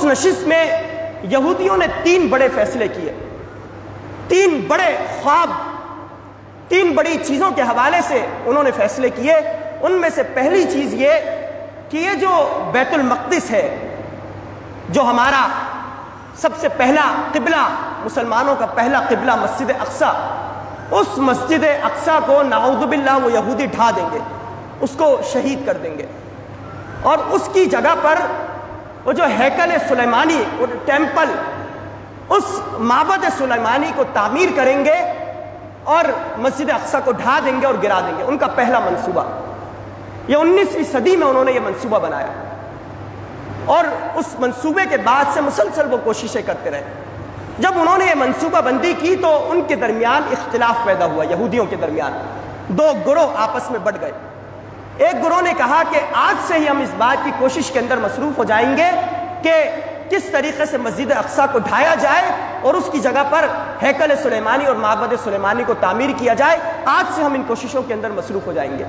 اس نشست میں یہودیوں نے 3 بڑے فیصلے کیے، 3 بڑے خواب، 3 بڑی چیزوں کے حوالے سے انہوں نے فیصلے کیے۔ ان میں سے پہلی چیز یہ کہ یہ جو بیت المقدس ہے، جو ہمارا سب سے پہلا قبلہ، مسلمانوں کا پہلا قبلہ مسجد اقصیٰ، اس مسجد اقصیٰ کو نعوذ باللہ وہ یہودی ڈھا دیں گے، اس کو شہید کر دیں گے، اور اس کی جگہ پر وہ جو ہیکل سلیمانی، وہ ٹیمپل، اس معبد سلیمانی کو تعمیر کریں گے اور مسجد اقصیٰ کو ڈھا دیں گے اور گرا دیں گے۔ ان کا پہلا منصوبہ، یہ 19ویں صدی میں انہوں نے یہ منصوبہ بنایا، اور اس منصوبے کے بعد سے مسلسل وہ کوششیں کرتے رہے۔ جب انہوں نے یہ منصوبہ بندی کی تو ان کے درمیان اختلاف پیدا ہوا، یہودیوں کے درمیان 2 گروہ آپس میں بٹ گئے۔ ایک گروہ نے کہا کہ آج سے ہی ہم اس بات کی کوشش کے اندر مصروف ہو جائیں گے کہ کس طریقے سے مسجد اقصیٰ کو ڈھایا جائے اور اس کی جگہ پر ہیکل سلیمانی اور معبد سلیمانی کو تعمیر کیا جائے، آج سے ہم ان کوششوں کے اندر مصروف ہو جائیں گے۔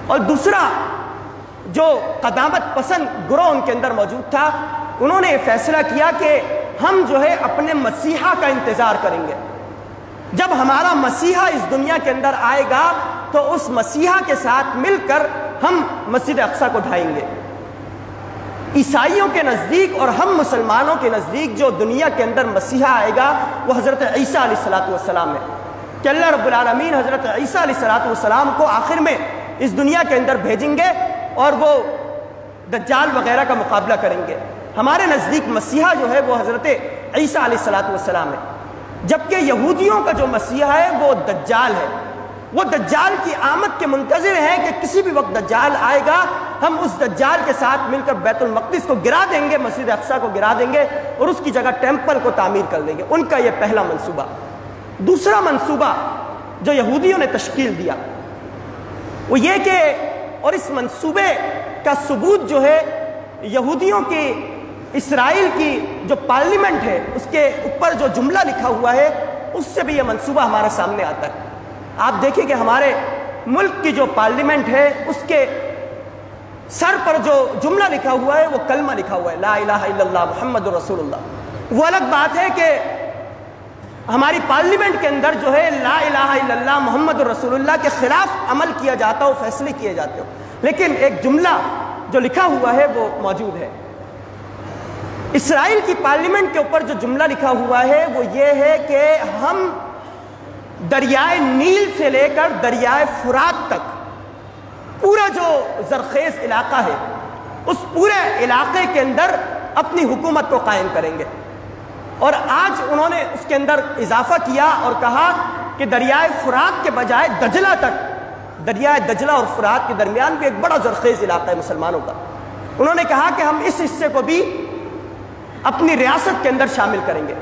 اور دوسرا جو قدامت پسند گروہ ان کے اندر موجود تھا، انہوں نے یہ فیصلہ کیا کہ ہم جو ہے اپنے مسیحا کا انتظار کریں گے، جب ہمارا مسیحا اس دنیا کے اندر آئے گا تو اس مسیحا کے ساتھ مل کر ہم مسجد اقصیٰ کو ڈھائیں گے۔ عیسائیوں کے نزدیک اور ہم مسلمانوں کے نزدیک جو دنیا کے اندر مسیحا آئے گا وہ حضرت عیسیٰ علیہ السلام ہے، کہ اللہ رب العالمین حضرت عیسیٰ علیہ السلام کو آخر میں اس دنیا کے اندر بھیجیں گے اور وہ دجال وغیرہ کا مقابلہ کریں گے۔ ہمارے نزدیک مسیحا جو ہے وہ حضرت عیسیٰ علیہ السلام ہے، جبکہ یہودیوں کا جو مسیحا ہے وہ دجال ہے۔ وہ دجال کی آمد کے منتظر ہیں کہ کسی بھی وقت دجال آئے گا، ہم اس دجال کے ساتھ مل کر بیت المقدس کو گرا دیں گے، مسجد اقصیٰ کو گرا دیں گے اور اس کی جگہ ٹیمپل کو تعمیر کر دیں گے۔ ان کا یہ پہلا منصوبہ۔ دوسرا منصوبہ جو یہودیوں نے تشکیل دیا وہ یہ کہ، اور اس منصوبے کا ثبوت جو ہے یہودیوں کی اسرائیل کی جو پارلیمنٹ ہے اس کے اوپر جو جملہ لکھا ہوا ہے اس سے بھی یہ منصوبہ ہمارے سامنے آتا ہے۔ آپ دیکھیں کہ ہمارے ملک کی جو پارلیمنٹ ہے اس کے سر پر جو جملہ لکھا ہوا ہے وہ کلمہ لکھا ہوا ہے، لا الہ الا اللہ محمد رسول اللہ۔ وہ الگ بات ہے کہ ہماری پارلیمنٹ کے اندر جو ہے لا الہ الا اللہ محمد رسول اللہ کے خلاف عمل کیا جاتا ہو، فیصلے کیے جاتے ہو، لیکن ایک جملہ جو لکھا ہوا ہے وہ موجود ہے۔ اسرائیل کی پارلیمنٹ کے اوپر جو جملہ لکھا ہوا ہے وہ یہ ہے کہ ہم دریائے نیل سے لے کر دریائے فرات تک پورا جو زرخیز علاقہ ہے اس پورے علاقے کے اندر اپنی حکومت کو قائم کریں گے۔ اور آج انہوں نے اس کے اندر اضافہ کیا اور کہا کہ دریائے فرات کے بجائے دجلہ تک، دریائے دجلہ اور فرات کے درمیان بھی ایک بڑا زرخیز علاقہ ہے مسلمانوں کا۔ انہوں نے کہا کہ ہم اس حصے کو بھی اپنی ریاست کے اندر شامل کریں گے۔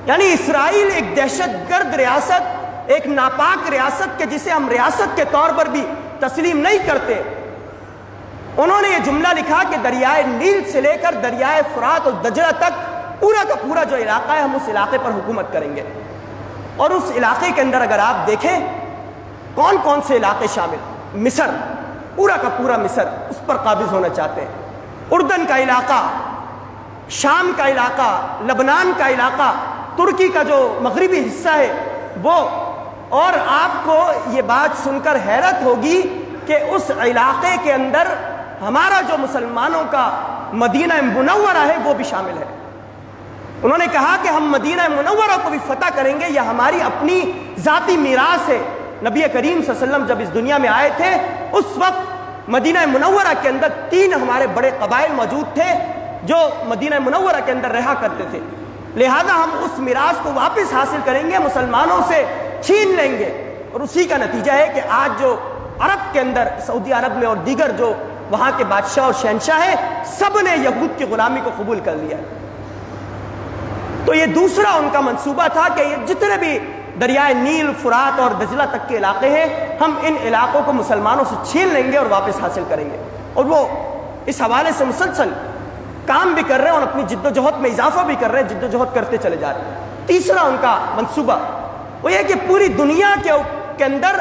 یعنی اسرائیل ایک دہشت گرد ریاست، ایک ناپاک ریاست کہ جسے ہم ریاست کے طور پر بھی تسلیم نہیں کرتے، انہوں نے یہ جملہ لکھا کہ دریائے نیل سے لے کر دریائے فرات اور دجلہ تک پورا کا پورا جو علاقہ ہے ہم اس علاقے پر حکومت کریں گے۔ اور اس علاقے کے اندر اگر آپ دیکھیں کون کون سے علاقے شامل، مصر، پورا کا پورا مصر اس پر قابض ہونا چاہتے ہیں، اردن کا علاقہ، شام کا علاقہ، لبنان کا علاقہ، ترکی کا جو مغربی حصہ ہے وہ، اور آپ کو یہ بات سن کر حیرت ہوگی کہ اس علاقے کے اندر ہمارا جو مسلمانوں کا مدینہ منورہ ہے وہ بھی شامل ہے۔ انہوں نے کہا کہ ہم مدینہ منورہ کو بھی فتح کریں گے، یہ ہماری اپنی ذاتی میراث ہے۔ نبی کریم صلی اللہ علیہ وسلم جب اس دنیا میں آئے تھے اس وقت مدینہ منورہ کے اندر 3 ہمارے بڑے قبائل موجود تھے جو مدینہ منورہ کے اندر رہا کرتے تھے، لہذا ہم اس میراث کو واپس حاصل کریں گے، مسلمانوں سے چھین لیں گے۔ اور اسی کا نتیجہ ہے کہ آج جو عرب کے اندر، سعودی عرب میں اور دیگر جو وہاں کے بادشاہ اور شہنشاہ ہیں، سب نے یہود کی غلامی کو قبول کر لیا۔ تو یہ دوسرا ان کا منصوبہ تھا کہ یہ جتنے بھی دریائے نیل، فرات اور دجلہ تک کے علاقے ہیں ہم ان علاقوں کو مسلمانوں سے چھین لیں گے اور واپس حاصل کریں گے۔ اور وہ اس حوالے سے مسلسل کام بھی کر رہے ہیں اور اپنی جد و جہد میں اضافہ بھی کر رہے ہیں، جد و جہد کرتے چلے جا رہے ہیں۔ تیسرا ان کا منصوبہ وہ یہ کہ پوری دنیا کے اندر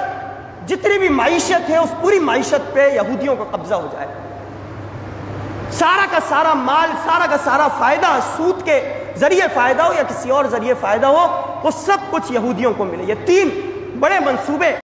جتنی بھی معیشت ہے اس پوری معیشت پہ یہودیوں کا قبضہ ہو جائے۔ سارا کا سارا مال، سارا کا سارا فائدہ، سود کے ذریعے فائدہ ہو یا کسی اور ذریعے فائدہ ہو، وہ سب کچھ یہودیوں کو ملے۔ یہ تین بڑے منصوبے